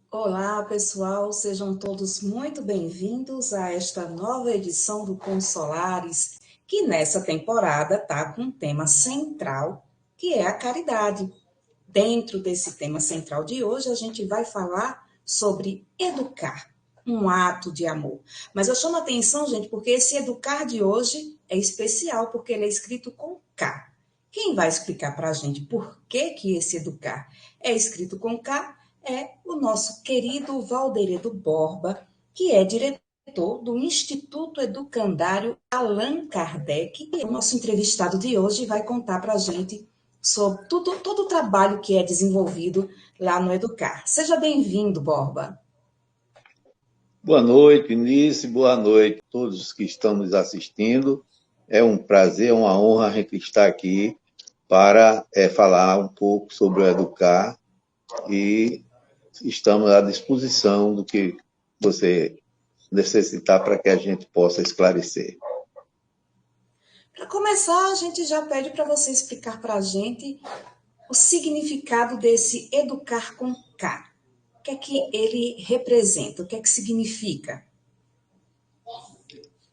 Olá, pessoal, sejam todos muito bem-vindos a esta nova edição do Consolares, que nessa temporada está com um tema central, que é a caridade. Dentro desse tema central de hoje, a gente vai falar sobre educar, um ato de amor. Mas eu chamo a atenção, gente, porque esse educar de hoje é especial, porque ele é escrito com K. Quem vai explicar para a gente por que esse educar é escrito com K é o nosso querido Valderedo Borba, que é diretor do Instituto Educandário Allan Kardec, e é o nosso entrevistado de hoje vai contar para a gente sobre todo o trabalho que é desenvolvido lá no Educar. Seja bem-vindo, Borba. Boa noite, Início, boa noite a todos que estão nos assistindo. É um prazer, uma honra a gente estar aqui para falar um pouco sobre o Educar e estamos à disposição do que você necessitar para que a gente possa esclarecer. Para começar, a gente já pede para você explicar para a gente o significado desse educar com K. O que é que ele representa? O que é que significa?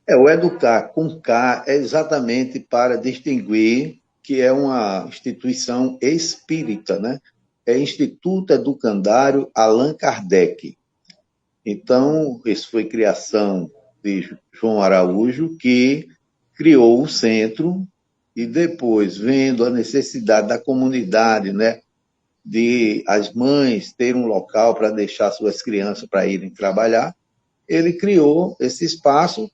O educar com K é exatamente para distinguir que é uma instituição espírita, né? É Instituto Educandário Allan Kardec. Então, isso foi criação de João Araújo, que criou o centro e depois, vendo a necessidade da comunidade, né, de as mães terem um local para deixar suas crianças para irem trabalhar, ele criou esse espaço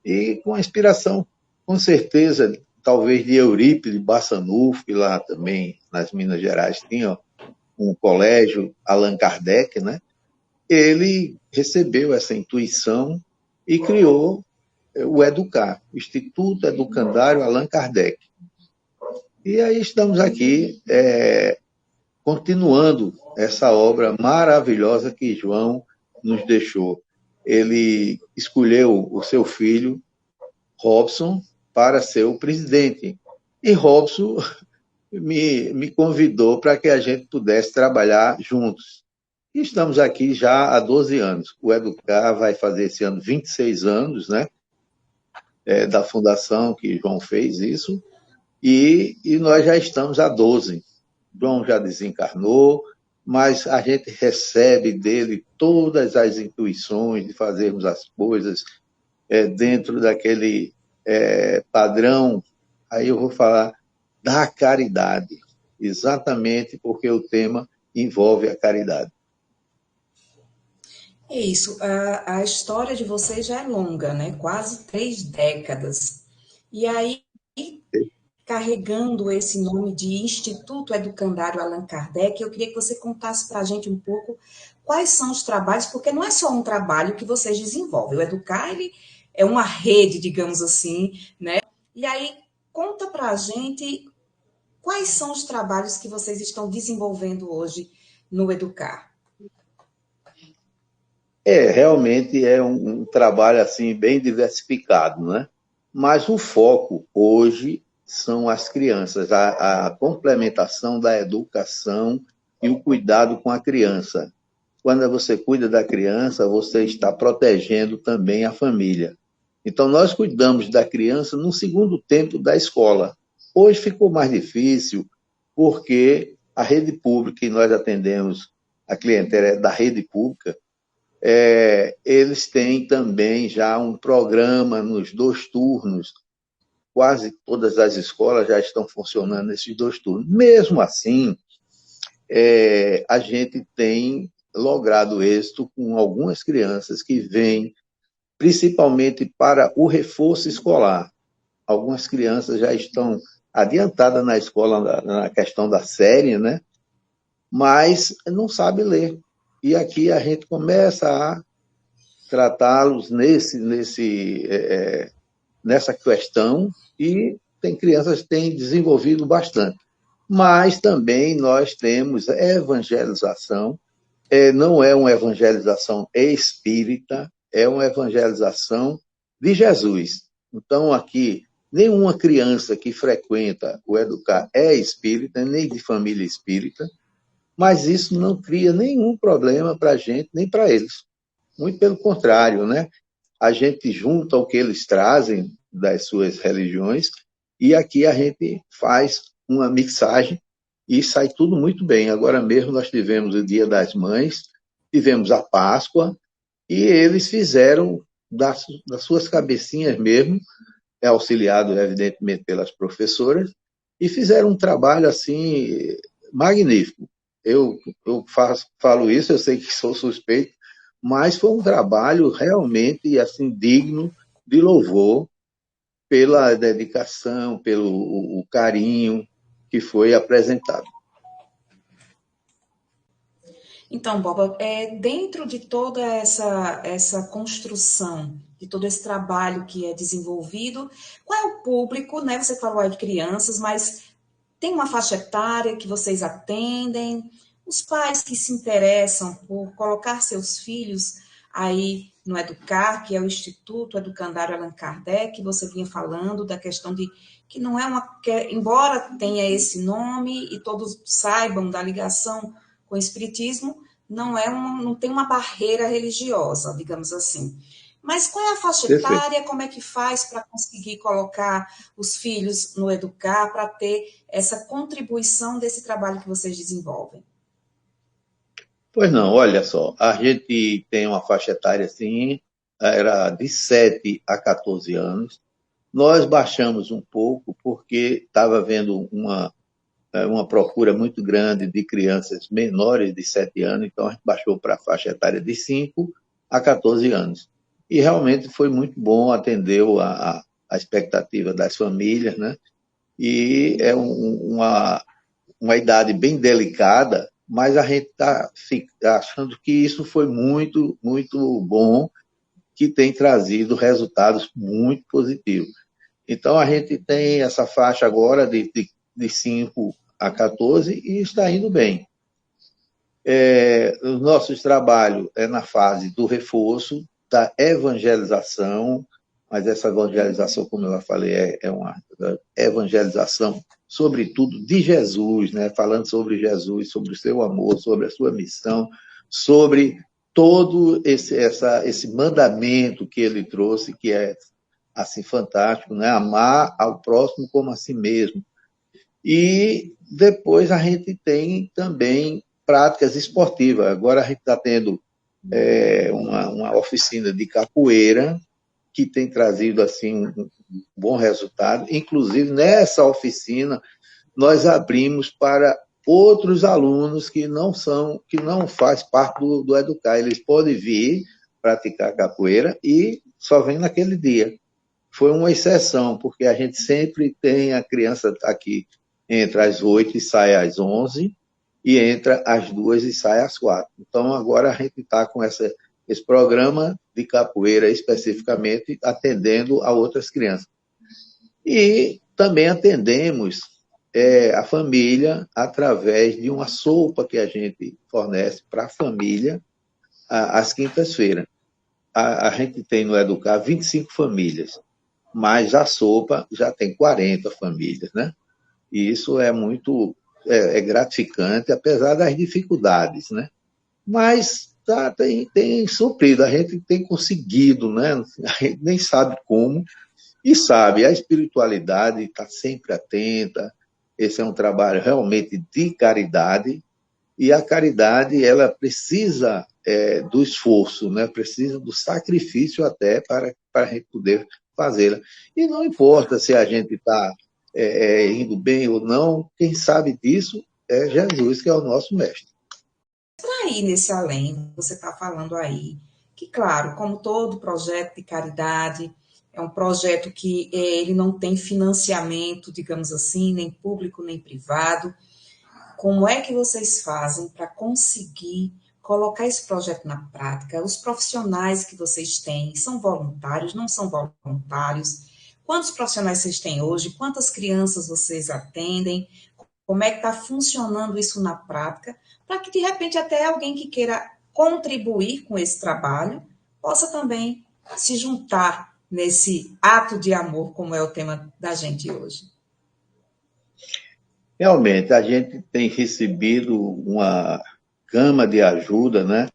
e com a inspiração, com certeza, talvez de Eurípides Bassanufo, que lá também, nas Minas Gerais, tinha um colégio Allan Kardec, né? Ele recebeu essa intuição e criou o Educar, o Instituto Educandário Allan Kardec. E aí estamos aqui continuando essa obra maravilhosa que João nos deixou. Ele escolheu o seu filho, Robson, para ser o presidente. E Robson me convidou para que a gente pudesse trabalhar juntos. E estamos aqui já há 12 anos. O Educar vai fazer esse ano 26 anos, né? Da fundação que João fez isso. E nós já estamos há 12. João já desencarnou, mas a gente recebe dele todas as intuições de fazermos as coisas dentro daquele padrão, aí eu vou falar da caridade, exatamente porque o tema envolve a caridade. É isso, a história de vocês já é longa, né? Quase 3 décadas. E aí, carregando esse nome de Instituto Educandário Allan Kardec, eu queria que você contasse para a gente um pouco quais são os trabalhos, porque não é só um trabalho que vocês desenvolvem. O Educar, ele é uma rede, digamos assim, né? E aí, conta para a gente quais são os trabalhos que vocês estão desenvolvendo hoje no Educar. Realmente é um trabalho assim bem diversificado, né? Mas o foco hoje são as crianças, a complementação da educação e o cuidado com a criança. Quando você cuida da criança, você está protegendo também a família. Então, nós cuidamos da criança no segundo tempo da escola. Hoje ficou mais difícil, porque a rede pública, que nós atendemos, a clientela da rede pública, eles têm também já um programa nos 2 turnos. Quase todas as escolas já estão funcionando nesses 2 turnos. Mesmo assim, a gente tem logrado êxito com algumas crianças que vêm principalmente para o reforço escolar. Algumas crianças já estão adiantadas na escola na questão da série, né? Mas não sabem ler. E aqui a gente começa a tratá-los nessa questão e tem crianças que têm desenvolvido bastante. Mas também nós temos evangelização, não é uma evangelização espírita, é uma evangelização de Jesus. Então, aqui Nenhuma criança que frequenta o Educar é espírita, nem de família espírita, mas isso não cria nenhum problema para a gente, nem para eles. Muito pelo contrário, né? A gente junta o que eles trazem das suas religiões e aqui a gente faz uma mixagem e sai tudo muito bem. Agora mesmo nós tivemos o Dia das Mães, tivemos a Páscoa e eles fizeram das suas cabecinhas mesmo, auxiliado evidentemente pelas professoras, e fizeram um trabalho assim magnífico. Eu falo isso, eu sei que sou suspeito, mas foi um trabalho realmente assim digno de louvor pela dedicação, pelo o carinho que foi apresentado. Então, Boba, dentro de toda essa construção, de todo esse trabalho que é desenvolvido, qual é o público, né? Você falou aí de crianças, mas tem uma faixa etária que vocês atendem? Os pais que se interessam por colocar seus filhos aí no Educar, que é o Instituto Educandário Allan Kardec, que você vinha falando da questão de que não é embora tenha esse nome e todos saibam da ligação com o Espiritismo, não tem uma barreira religiosa, digamos assim. Mas qual é a faixa Perfeito. etária? Como é que faz para conseguir colocar os filhos no Educar, para ter essa contribuição desse trabalho que vocês desenvolvem? Pois não, olha só, a gente tem uma faixa etária assim, era de 7 a 14 anos. Nós baixamos um pouco porque estava havendo uma procura muito grande de crianças menores de 7 anos, então a gente baixou para a faixa etária de 5 a 14 anos. E realmente foi muito bom, atendeu a expectativa das famílias, né? E é uma idade bem delicada, mas a gente está achando que isso foi muito, muito bom, que tem trazido resultados muito positivos. Então, a gente tem essa faixa agora de 5 a 14 e está indo bem. Os nossos trabalhos é na fase do reforço, da evangelização, mas essa evangelização, como eu já falei, é uma evangelização, sobretudo, de Jesus, né? Falando sobre Jesus, sobre o seu amor, sobre a sua missão, sobre todo esse mandamento que ele trouxe, que é assim fantástico, né? Amar ao próximo como a si mesmo. E depois a gente tem também práticas esportivas. Agora a gente está tendo uma oficina de capoeira que tem trazido assim um bom resultado. Inclusive nessa oficina nós abrimos para outros alunos que não faz parte do Educar. Eles podem vir praticar capoeira e só vem naquele dia. Foi uma exceção, porque a gente sempre tem a criança aqui entra às 8 e sai às 11, e entra às 2 e sai às 4. Então, agora a gente está com esse programa de capoeira especificamente atendendo a outras crianças. E também atendemos a família através de uma sopa que a gente fornece para a família às quintas-feiras. A gente tem no Educar 25 famílias, mas a sopa já tem 40 famílias, né? E isso é muito gratificante, apesar das dificuldades, né? Mas tem suprido, a gente tem conseguido, né? A gente nem sabe como, e sabe, a espiritualidade está sempre atenta, esse é um trabalho realmente de caridade, e a caridade ela precisa do esforço, né? Precisa do sacrifício até para a gente poder fazê-la. E não importa se a gente está indo bem ou não, quem sabe disso é Jesus, que é o nosso mestre. Para ir nesse além, você está falando aí que, claro, como todo projeto de caridade, é um projeto que ele não tem financiamento, digamos assim, nem público nem privado. Como é que vocês fazem para conseguir colocar esse projeto na prática? Os profissionais que vocês têm são voluntários, não são voluntários? Quantos profissionais vocês têm hoje? Quantas crianças vocês atendem? Como é que está funcionando isso na prática? Para que, de repente, até alguém que queira contribuir com esse trabalho possa também se juntar nesse ato de amor, como é o tema da gente hoje? Realmente, a gente tem recebido uma gama de ajuda, né?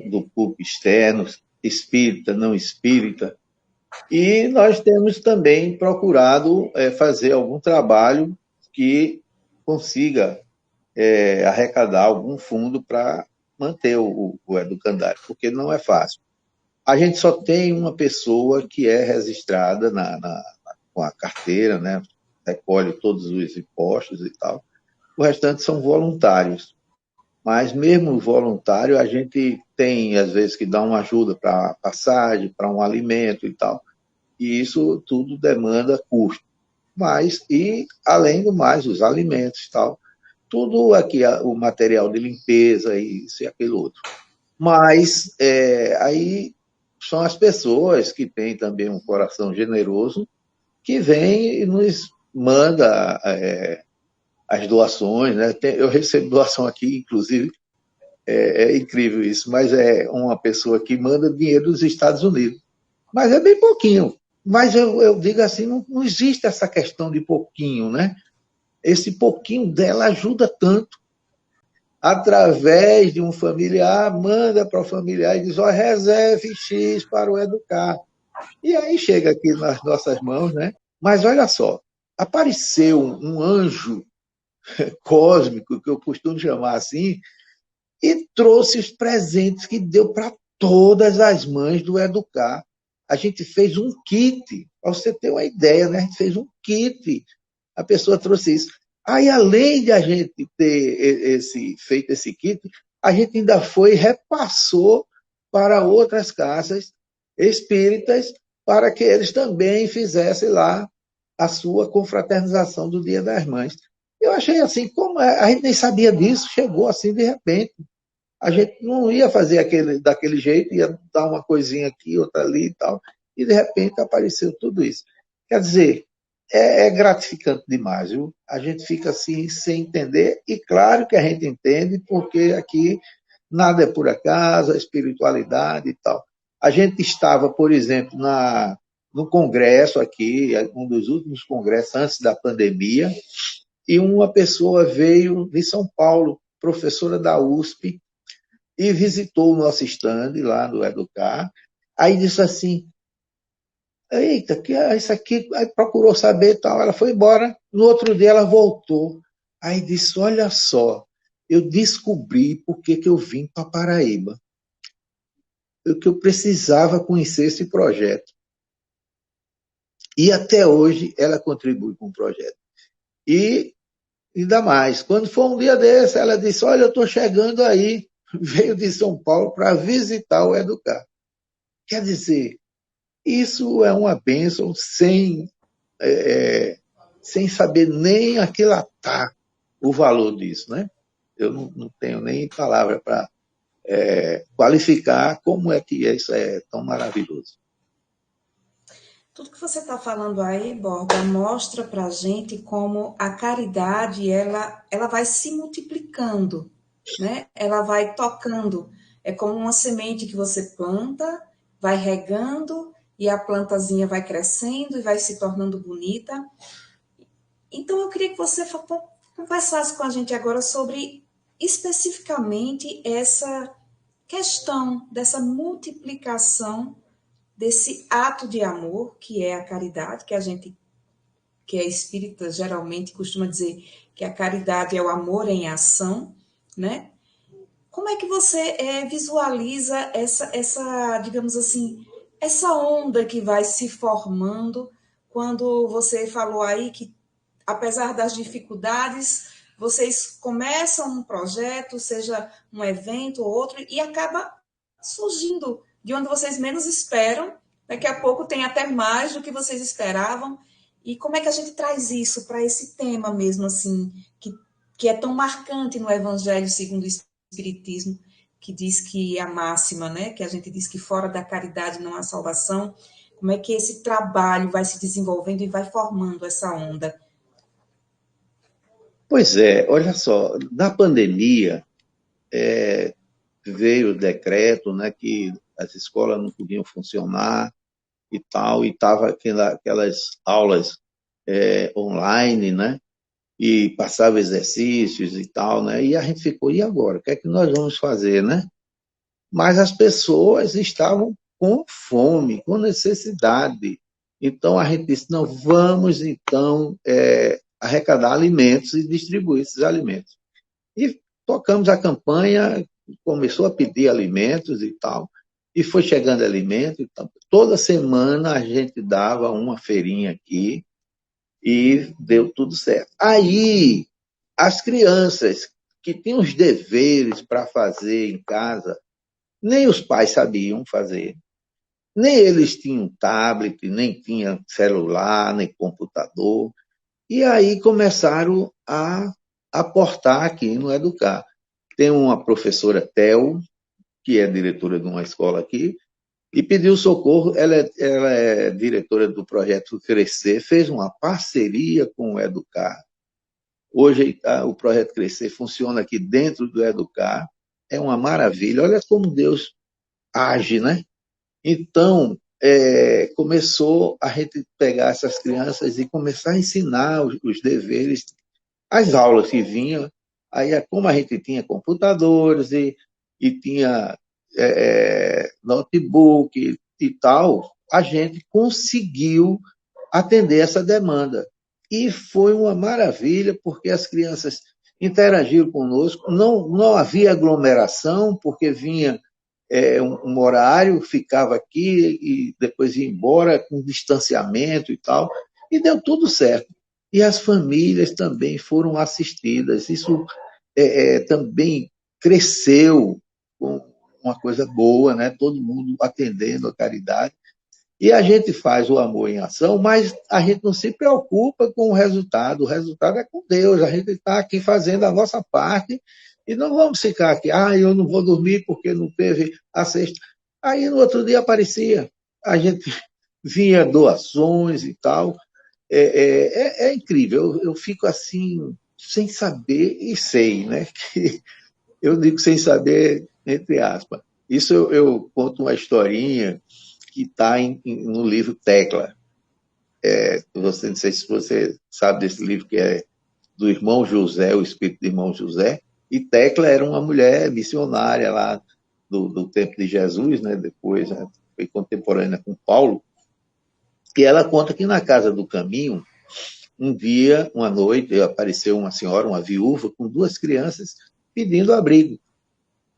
Do público externo, espírita, não espírita, e nós temos também procurado fazer algum trabalho que consiga arrecadar algum fundo para manter o educandário, porque não é fácil. A gente só tem uma pessoa que é registrada com a carteira, né? Recolhe todos os impostos e tal. O restante são voluntários. Mas mesmo voluntário, a gente tem, às vezes, que dar uma ajuda para passagem, para um alimento e tal. E isso tudo demanda custo. Mas, e além do mais, os alimentos e tal. Tudo aqui, o material de limpeza, isso e aquilo outro. Mas aí são as pessoas que têm também um coração generoso que vem e nos manda as doações, né? Eu recebo doação aqui, inclusive, é incrível isso, mas é uma pessoa que manda dinheiro dos Estados Unidos. Mas é bem pouquinho. Mas eu digo assim, não existe essa questão de pouquinho, né? Esse pouquinho dela ajuda tanto. Através de um familiar, manda para o familiar e diz, reserve X para o educar. E aí chega aqui nas nossas mãos, né? Mas olha só, apareceu um anjo cósmico, que eu costumo chamar assim, e trouxe os presentes que deu para todas as mães do Educar. A gente fez um kit, para você ter uma ideia, né? A gente fez um kit. A pessoa trouxe isso. Aí, além de a gente ter feito esse kit, a gente ainda foi e repassou para outras casas espíritas para que eles também fizessem lá a sua confraternização do Dia das Mães. Eu achei assim, como a gente nem sabia disso, chegou assim de repente. A gente não ia fazer daquele jeito, ia dar uma coisinha aqui, outra ali e tal, e de repente apareceu tudo isso. Quer dizer, é gratificante demais, viu? A gente fica assim sem entender, e claro que a gente entende, porque aqui nada é por acaso, a espiritualidade e tal. A gente estava, por exemplo, no congresso aqui, um dos últimos congressos antes da pandemia, e uma pessoa veio de São Paulo, professora da USP, e visitou o nosso stand lá do Educar. Aí disse assim, eita, que é isso aqui? Aí procurou saber e tal, ela foi embora. No outro dia ela voltou. Aí disse, olha só, eu descobri por que eu vim para Paraíba. Que eu precisava conhecer esse projeto. E até hoje ela contribui com o projeto. E ainda mais, quando foi um dia desse, ela disse, olha, eu estou chegando aí, veio de São Paulo para visitar o Educar. Quer dizer, isso é uma bênção sem saber nem aquilatar o valor disso, né? Eu não tenho nem palavra para qualificar como é que isso é tão maravilhoso. Tudo que você está falando aí, Borba, mostra para a gente como a caridade ela vai se multiplicando, né? Ela vai tocando. É como uma semente que você planta, vai regando e a plantazinha vai crescendo e vai se tornando bonita. Então eu queria que você conversasse com a gente agora sobre especificamente essa questão dessa multiplicação desse ato de amor, que é a caridade, que a gente, que é espírita, geralmente costuma dizer que a caridade é o amor em ação, né? Como é que você visualiza digamos assim, essa onda que vai se formando quando você falou aí que, apesar das dificuldades, vocês começam um projeto, seja um evento ou outro, e acaba surgindo de onde vocês menos esperam. Daqui a pouco tem até mais do que vocês esperavam. E como é que a gente traz isso para esse tema mesmo, assim, que é tão marcante no Evangelho segundo o Espiritismo, que diz que a máxima, né, que a gente diz que fora da caridade não há salvação. Como é que esse trabalho vai se desenvolvendo e vai formando essa onda? Pois é, olha só, na pandemia veio o decreto, né, que as escolas não podiam funcionar, e tal, e estava aquelas aulas online, né? E passava exercícios e tal, né? E a gente ficou, e agora? O que é que nós vamos fazer, né? Mas as pessoas estavam com fome, com necessidade. Então a gente disse, não, vamos então arrecadar alimentos e distribuir esses alimentos. E tocamos a campanha, começou a pedir alimentos e tal, e foi chegando alimento. E tal. Toda semana a gente dava uma feirinha aqui e deu tudo certo. Aí, as crianças que tinham os deveres para fazer em casa, nem os pais sabiam fazer, nem eles tinham tablet, nem tinham celular, nem computador. E aí começaram a aportar aqui no Educar. Tem uma professora, Tel, que é diretora de uma escola aqui, e pediu socorro. Ela é diretora do projeto Crescer, fez uma parceria com o Educar. Hoje o projeto Crescer funciona aqui dentro do Educar. É uma maravilha. Olha como Deus age, né? Então, começou a gente pegar essas crianças e começar a ensinar os deveres, as aulas que vinham. Aí, como a gente tinha computadores e tinha notebook e tal, a gente conseguiu atender essa demanda. E foi uma maravilha, porque as crianças interagiram conosco, não havia aglomeração, porque vinha um horário, ficava aqui e depois ia embora com distanciamento e tal, e deu tudo certo. E as famílias também foram assistidas, isso também cresceu com uma coisa boa, né? Todo mundo atendendo a caridade. E a gente faz o amor em ação, mas a gente não se preocupa com o resultado é com Deus, a gente está aqui fazendo a nossa parte e não vamos ficar aqui, eu não vou dormir porque não teve a sexta. Aí no outro dia aparecia, a gente vinha doações e tal. É incrível, eu fico assim, sem saber e sei, né? Que eu digo sem saber, entre aspas. Isso eu conto uma historinha que está no livro Tecla. Não sei se você sabe desse livro, que é do irmão José, o espírito do irmão José. E Tecla era uma mulher missionária lá do tempo de Jesus, né? Depois, né? Foi contemporânea com Paulo. E ela conta que na casa do caminho, um dia, uma noite, apareceu uma senhora, uma viúva, com duas crianças pedindo abrigo.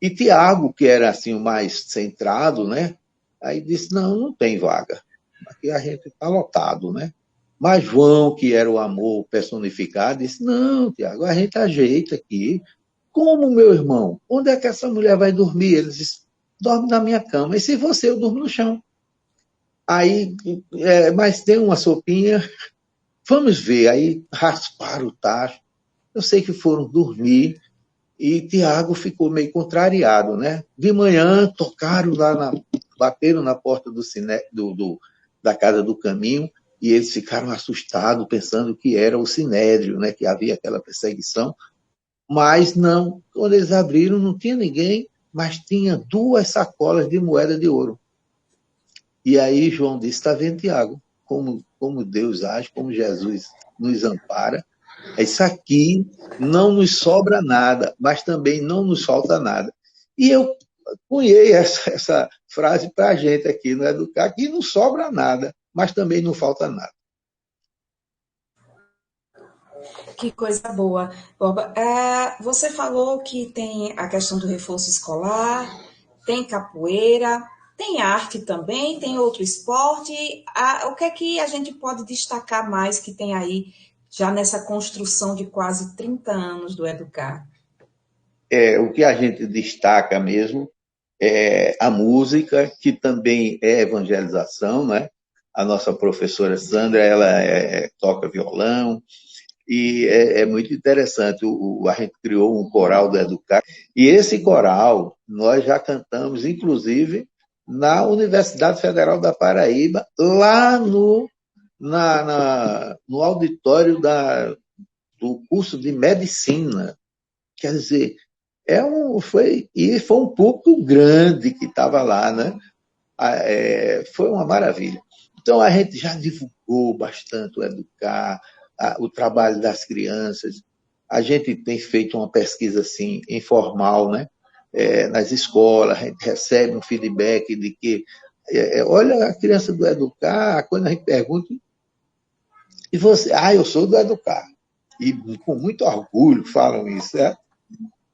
E Tiago, que era assim o mais centrado, né? Aí disse, não tem vaga. Aqui a gente está lotado, né? Mas João, que era o amor personificado, disse, não, Tiago, a gente ajeita aqui. Como, meu irmão? Onde é que essa mulher vai dormir? Ele disse, dorme na minha cama. E se você, eu durmo no chão. Aí, mas tem uma sopinha, vamos ver. Aí rasparam o tacho. Eu sei que foram dormir. E Tiago ficou meio contrariado, né? De manhã, tocaram bateram na porta da casa do caminho, e eles ficaram assustados, pensando que era o sinédrio, né? Que havia aquela perseguição. Mas não, quando eles abriram, não tinha ninguém, mas tinha duas sacolas de moeda de ouro. E aí João disse, está vendo, Tiago, como Deus age, como Jesus nos ampara. Isso aqui não nos sobra nada, mas também não nos falta nada. E eu cunhei essa frase para a gente aqui no Educar, que não sobra nada, mas também não falta nada. Que coisa boa. Boba, você falou que tem a questão do reforço escolar, tem capoeira, tem arte também, tem outro esporte. O que é que a gente pode destacar mais que tem aí, já nessa construção de quase 30 anos do Educar? O que a gente destaca mesmo é a música, que também é evangelização, né? A nossa professora Sandra, ela toca violão, e é muito interessante. A gente criou um coral do Educar, e esse coral nós já cantamos, inclusive, na Universidade Federal da Paraíba, lá no auditório do curso de medicina. Quer dizer, foi um público grande que estava lá, né? Foi uma maravilha. Então, a gente já divulgou bastante o Educar, o trabalho das crianças. A gente tem feito uma pesquisa assim, informal, né? Nas escolas, a gente recebe um feedback de que, olha a criança do Educar, quando a gente pergunta, e você? Ah, eu sou do Educar. E com muito orgulho falam isso, certo?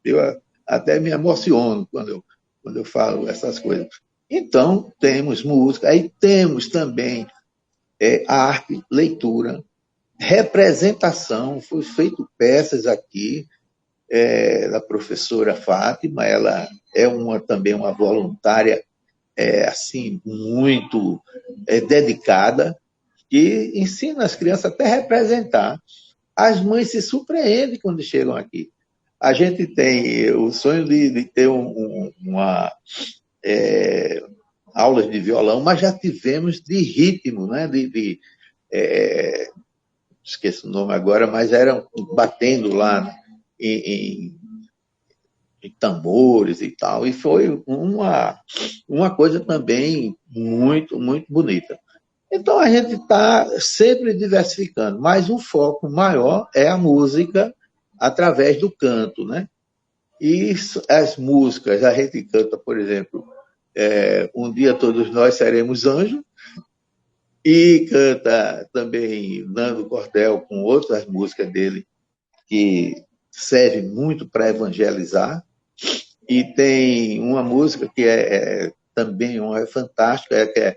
Eu até me emociono quando eu falo essas coisas. Então, temos música, aí temos também arte, leitura, representação. Foi feito peças aqui da professora Fátima, ela é também uma voluntária assim muito dedicada, que ensina as crianças até a representar. As mães se surpreendem quando chegam aqui. A gente tem o sonho de ter uma aulas de violão, mas já tivemos de ritmo, né? Esqueço o nome agora, mas eram batendo lá em tambores e tal, e foi uma coisa também muito, muito bonita. Então a gente está sempre diversificando, mas o foco maior é a música através do canto, né? E as músicas, a gente canta, por exemplo, Um Dia Todos Nós Seremos Anjos, e canta também Nando Cordel com outras músicas dele, que serve muito para evangelizar. E tem uma música que também fantástica, que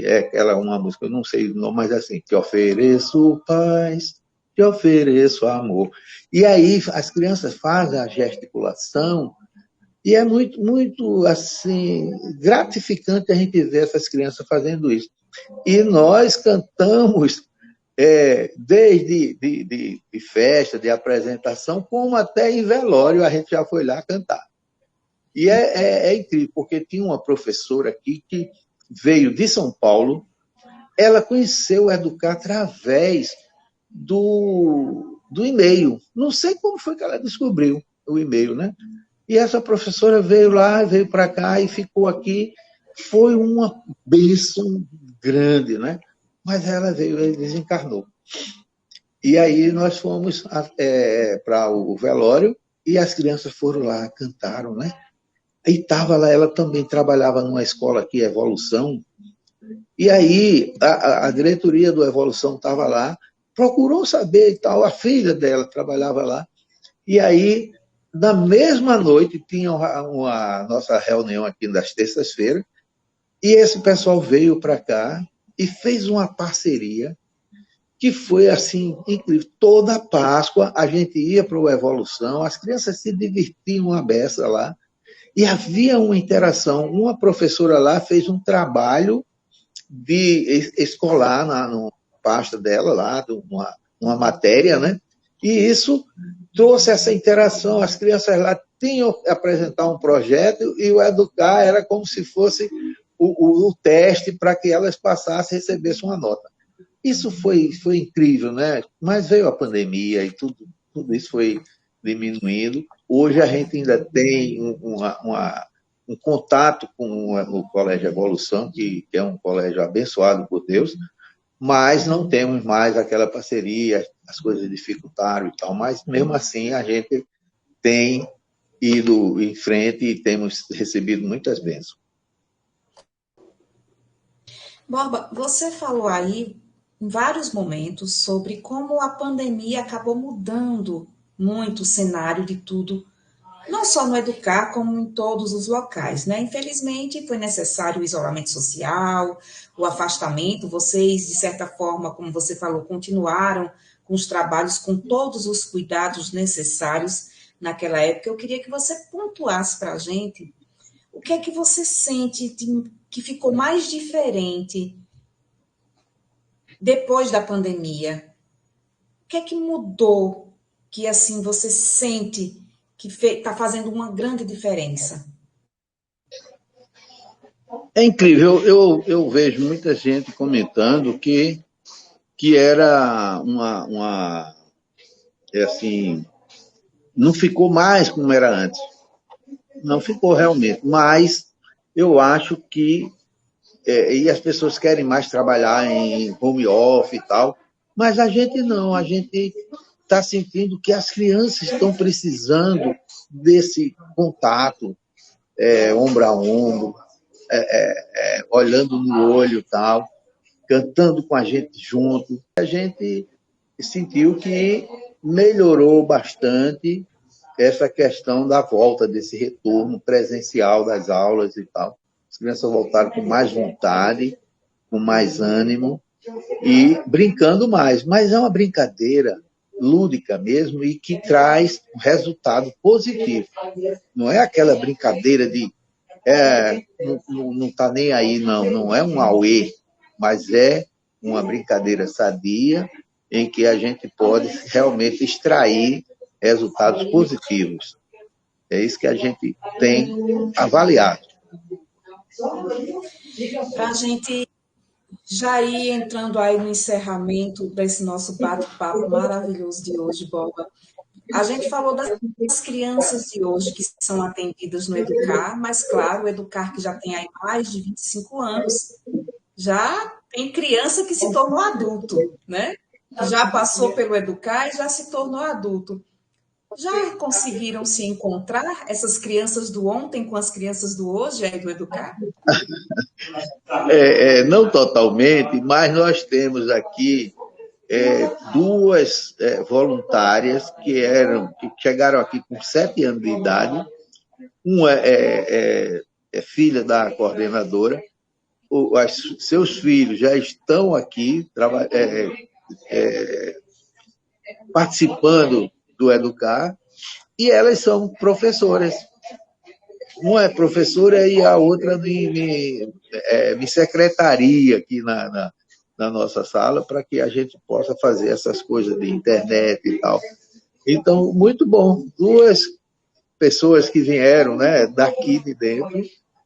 aquela uma música, eu não sei o nome, mas é assim, te ofereço paz, te ofereço amor. E aí as crianças fazem a gesticulação, e é muito, muito assim, gratificante a gente ver essas crianças fazendo isso. E nós cantamos desde de festa, de apresentação, como até em velório a gente já foi lá cantar. E é incrível, porque tinha uma professora aqui que veio de São Paulo, ela conheceu o Educar através do e-mail. Não sei como foi que ela descobriu o e-mail, né? E essa professora veio lá, veio para cá e ficou aqui. Foi uma bênção grande, né? Mas ela veio e desencarnou. E aí nós fomos para o velório e as crianças foram lá, cantaram, né? E estava lá, ela também trabalhava numa escola aqui, Evolução, e aí a diretoria do Evolução estava lá, procurou saber e tal, a filha dela trabalhava lá, e aí, na mesma noite, tinha uma nossa reunião aqui das terças-feiras, e esse pessoal veio para cá e fez uma parceria que foi assim incrível. Toda Páscoa a gente ia para o Evolução, as crianças se divertiam a beça lá, e havia uma interação. Uma professora lá fez um trabalho de escolar na pasta dela lá, uma matéria, né? E isso trouxe essa interação. As crianças lá tinham que apresentar um projeto e o Educar era como se fosse o teste para que elas passassem e recebessem uma nota. Isso foi incrível, né? Mas veio a pandemia e tudo isso foi diminuindo. Hoje a gente ainda tem um contato com o Colégio Evolução, que é um colégio abençoado por Deus, mas não temos mais aquela parceria, as coisas dificultaram e tal, mas mesmo assim a gente tem ido em frente e temos recebido muitas bênçãos. Borba, você falou aí em vários momentos sobre como a pandemia acabou mudando muito o cenário de tudo, não só no Educar, como em todos os locais, né? Infelizmente, foi necessário o isolamento social, o afastamento. Vocês, de certa forma, como você falou, continuaram com os trabalhos, com todos os cuidados necessários naquela época. Eu queria que você pontuasse para a gente o que é que você sente que ficou mais diferente depois da pandemia. O que é que mudou que, assim, você sente que está fazendo uma grande diferença? É incrível, eu vejo muita gente comentando que era assim, não ficou mais como era antes. Não ficou realmente, mas eu acho que e as pessoas querem mais trabalhar em home office e tal, mas a gente não, a gente está sentindo que as crianças estão precisando desse contato, ombro a ombro, olhando no olho e tal, cantando com a gente junto. A gente sentiu que melhorou bastante essa questão da volta, desse retorno presencial das aulas e tal. As crianças voltaram com mais vontade, com mais ânimo e brincando mais. Mas é uma brincadeira lúdica mesmo e que traz um resultado positivo. Não é aquela brincadeira de não está nem aí, não é um auê, mas é uma brincadeira sadia em que a gente pode realmente extrair resultados positivos. É isso que a gente tem avaliado. Para a gente já ir entrando aí no encerramento desse nosso bate-papo maravilhoso de hoje, Borba, a gente falou das crianças de hoje que são atendidas no Educar, mas, claro, o Educar que já tem aí mais de 25 anos, já tem criança que se tornou adulto, né? Já passou pelo Educar e já se tornou adulto. Já conseguiram se encontrar essas crianças do ontem com as crianças do hoje aí do Educar? Não totalmente, mas nós temos aqui duas voluntárias que chegaram aqui com 7 anos de idade. Uma é filha da coordenadora, seus filhos já estão aqui participando do Educar, e elas são professoras. Uma é professora e a outra me secretaria aqui na nossa sala para que a gente possa fazer essas coisas de internet e tal. Então, muito bom. Duas pessoas que vieram, né, daqui de dentro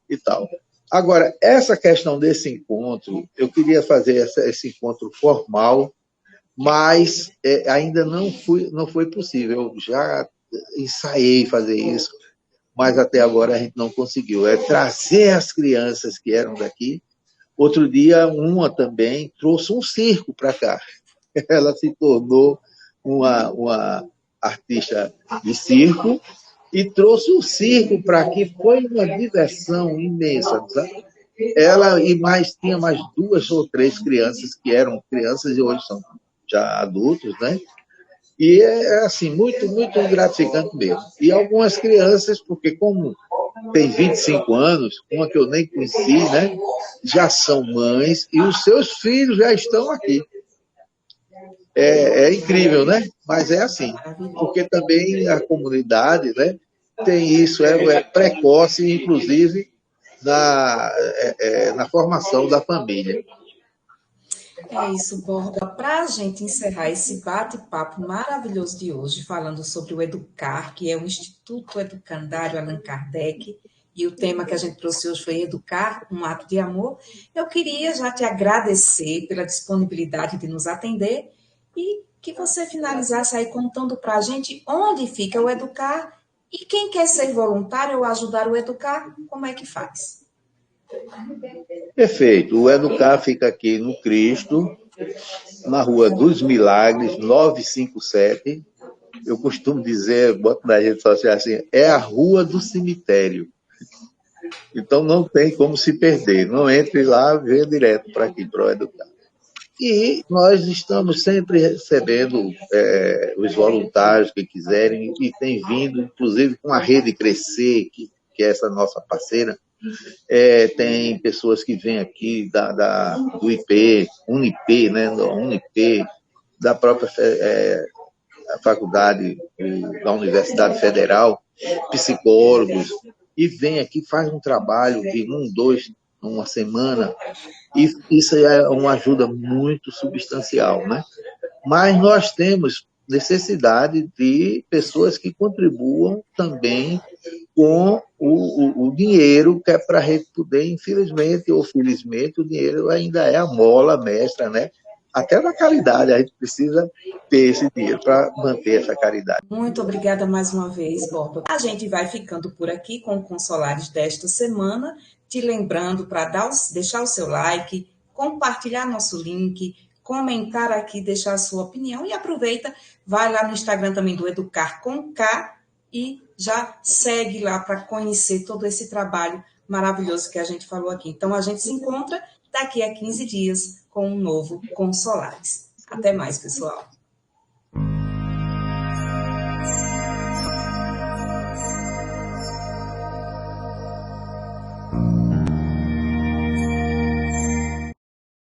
e tal. Agora, essa questão desse encontro, eu queria fazer esse encontro formal, mas ainda não foi possível. Eu já ensaiei fazer isso, mas até agora a gente não conseguiu. É trazer as crianças que eram daqui. Outro dia, uma também trouxe um circo para cá. Ela se tornou uma artista de circo e trouxe o circo para aqui. Foi uma diversão imensa, sabe? Ela tinha mais 2 ou 3 crianças que eram crianças e hoje são já adultos, né? E é assim, muito, muito gratificante mesmo. E algumas crianças, porque como tem 25 anos, uma que eu nem conheci, né? Já são mães e os seus filhos já estão aqui. É incrível, né? Mas é assim, porque também a comunidade, né, tem isso, é precoce, inclusive, na formação da família. É isso, Borba. Para a gente encerrar esse bate-papo maravilhoso de hoje, falando sobre o Educar, que é o Instituto Educandário Allan Kardec, e o tema que a gente trouxe hoje foi Educar, um ato de amor, eu queria já te agradecer pela disponibilidade de nos atender e que você finalizasse aí contando para a gente onde fica o Educar e quem quer ser voluntário ou ajudar o Educar, como é que faz? Perfeito. O Educar fica aqui no Cristo, na Rua dos Milagres, 957. Eu costumo dizer, boto na rede social assim, é a Rua do Cemitério. Então não tem como se perder. Não entre lá, venha direto para aqui, para o Educar. E nós estamos sempre recebendo os voluntários que quiserem, e tem vindo, inclusive, com a Rede Crescer, que é essa nossa parceira. Tem pessoas que vêm aqui do IP, Unip, né, da Unip, da própria faculdade da Universidade Federal, psicólogos, e vêm aqui, faz um trabalho de 1, 2, uma semana, e isso é uma ajuda muito substancial, né? Mas nós temos necessidade de pessoas que contribuam também com o dinheiro, que é para a gente poder, infelizmente ou felizmente, o dinheiro ainda é a mola mestra, né? Até na caridade, a gente precisa ter esse dinheiro para manter essa caridade. Muito obrigada mais uma vez, Borba. A gente vai ficando por aqui com o Consolares desta semana, te lembrando para deixar o seu like, compartilhar nosso link, comentar aqui, deixar a sua opinião e aproveita, vai lá no Instagram também do Educar com K e já segue lá para conhecer todo esse trabalho maravilhoso que a gente falou aqui. Então, a gente se encontra daqui a 15 dias com um novo Consolares. Até mais, pessoal.